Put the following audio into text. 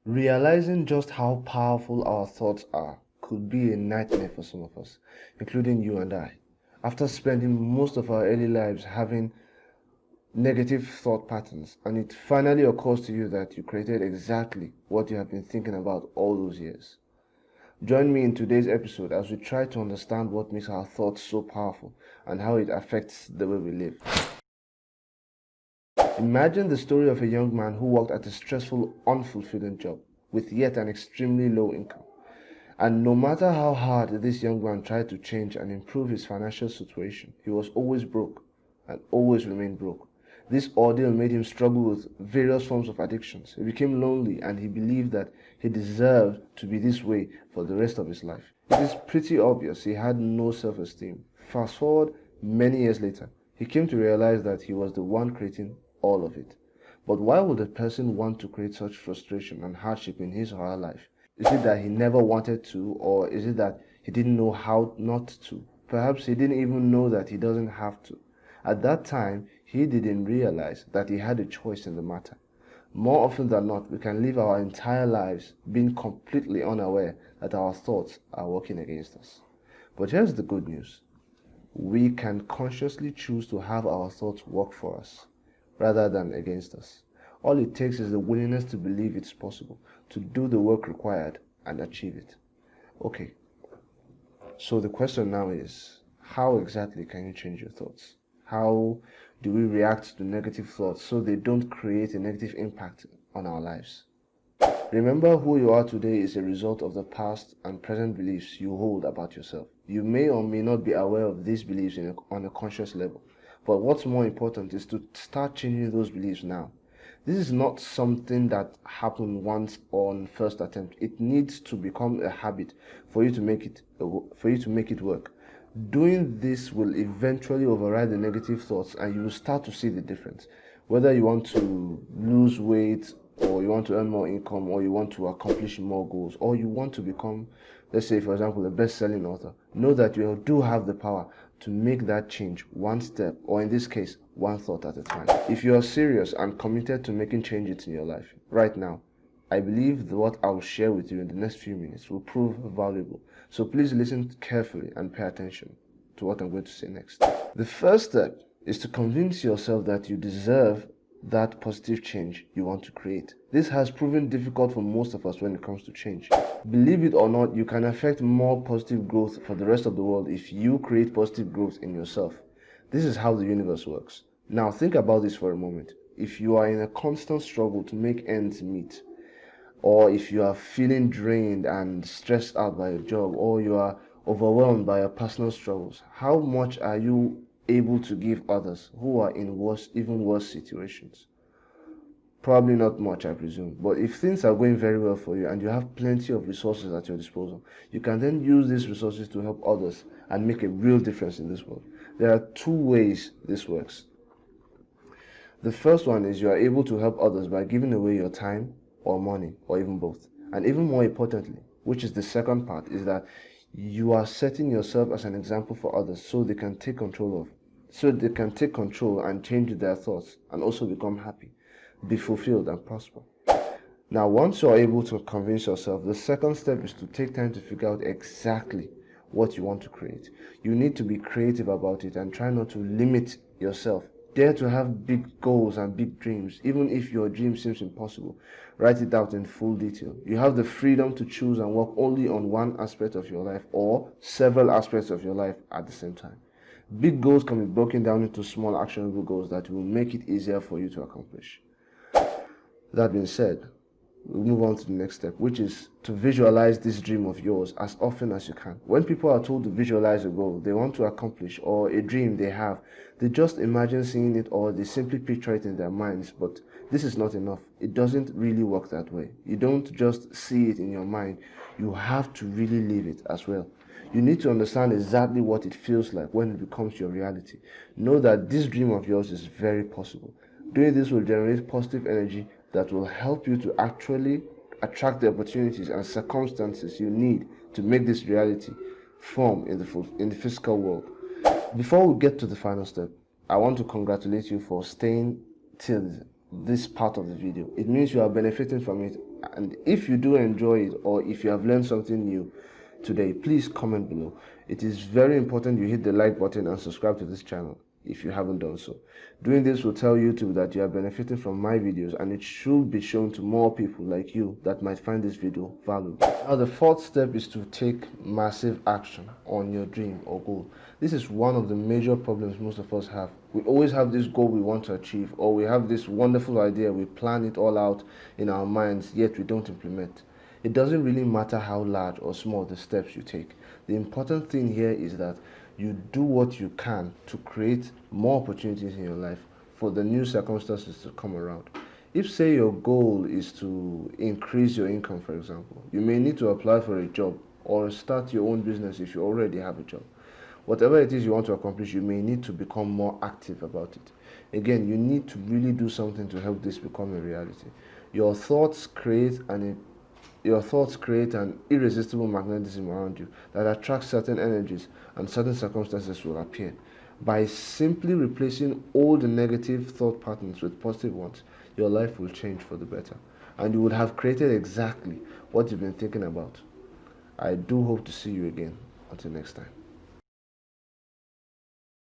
Realizing just how powerful our thoughts are could be a nightmare for some of us, including you and I. After spending most of our early lives having negative thought patterns, and it finally occurs to you that you created exactly what you have been thinking about all those years. Join me in today's episode as we try to understand what makes our thoughts so powerful and how it affects the way we live. Imagine the story of a young man who worked at a stressful, unfulfilling job with yet an extremely low income. And no matter how hard this young man tried to change and improve his financial situation, he was always broke and always remained broke. This ordeal made him struggle with various forms of addictions. He became lonely and he believed that he deserved to be this way for the rest of his life. It is pretty obvious he had no self-esteem. Fast forward many years later, he came to realize that he was the one creating all of it. But why would a person want to create such frustration and hardship in his or her life? Is it that he never wanted to, or is it that he didn't know how not to? Perhaps he didn't even know that he doesn't have to. At that time, he didn't realize that he had a choice in the matter. More often than not, we can live our entire lives being completely unaware that our thoughts are working against us. But here's the good news. We can consciously choose to have our thoughts work for us rather than against us. All it takes is the willingness to believe it's possible, to do the work required and achieve it. Okay, so the question now is, how exactly can you change your thoughts? How do we react to negative thoughts so they don't create a negative impact on our lives? Remember, who you are today is a result of the past and present beliefs you hold about yourself. You may or may not be aware of these beliefs on a conscious level, but what's more important is to start changing those beliefs now. This is not something that happened once on first attempt. It needs to become a habit for you to make it work. Doing this will eventually override the negative thoughts and you will start to see the difference. Whether you want to lose weight, or you want to earn more income, or you want to accomplish more goals, or you want to become, let's say for example, a best-selling author, know that you do have the power to make that change one step, or in this case, one thought at a time. If you are serious and committed to making changes in your life right now, I believe that what I will share with you in the next few minutes will prove valuable. So please listen carefully and pay attention to what I'm going to say next. The first step is to convince yourself that you deserve that positive change you want to create. This has proven difficult for most of us when it comes to change. Believe it or not, you can affect more positive growth for the rest of the world if you create positive growth in yourself. This is how the universe works. Now think about this for a moment. If you are in a constant struggle to make ends meet, or if you are feeling drained and stressed out by your job, or you are overwhelmed by your personal struggles, how much are you able to give others who are in even worse situations? Probably not much, I presume. But if things are going very well for you and you have plenty of resources at your disposal, you can then use these resources to help others and make a real difference in this world. There are two ways this works. The first one is you are able to help others by giving away your time or money, or even both. And even more importantly, which is the second part, is that you are setting yourself as an example for others so they can take control and change their thoughts and also become happy, be fulfilled and prosper. Now, once you are able to convince yourself, the second step is to take time to figure out exactly what you want to create. You need to be creative about it and try not to limit yourself. Dare to have big goals and big dreams, even if your dream seems impossible. Write it out in full detail. You have the freedom to choose and work only on one aspect of your life or several aspects of your life at the same time. Big goals can be broken down into small actionable goals that will make it easier for you to accomplish. That being said, we'll move on to the next step, which is to visualize this dream of yours as often as you can. When people are told to visualize a goal they want to accomplish or a dream they have, they just imagine seeing it or they simply picture it in their minds. But this is not enough. It doesn't really work that way. You don't just see it in your mind. You have to really live it as well. You need to understand exactly what it feels like when it becomes your reality. Know that this dream of yours is very possible. Doing this will generate positive energy that will help you to actually attract the opportunities and circumstances you need to make this reality form in the physical world. Before we get to the final step, I want to congratulate you for staying till this part of the video. It means you are benefiting from it And if you do enjoy it, or if you have learned something new today, please comment below. It is very important you hit the like button and subscribe to this channel if you haven't done so. Doing this will tell YouTube that you are benefiting from my videos, and it should be shown to more people like you that might find this video valuable. Now, the fourth step is to take massive action on your dream or goal. This is one of the major problems most of us have. We always have this goal we want to achieve, or we have this wonderful idea, we plan it all out in our minds, yet we don't implement. It doesn't really matter how large or small the steps you take. The important thing here is that you do what you can to create more opportunities in your life for the new circumstances to come around. If, say, your goal is to increase your income, for example, you may need to apply for a job or start your own business if you already have a job. Whatever it is you want to accomplish, you may need to become more active about it. Again, you need to really do something to help this become a reality. Your thoughts create an irresistible magnetism around you that attracts certain energies, and certain circumstances will appear. By simply replacing all the negative thought patterns with positive ones, your life will change for the better, and you would have created exactly what you've been thinking about. I do hope to see you again. Until next time.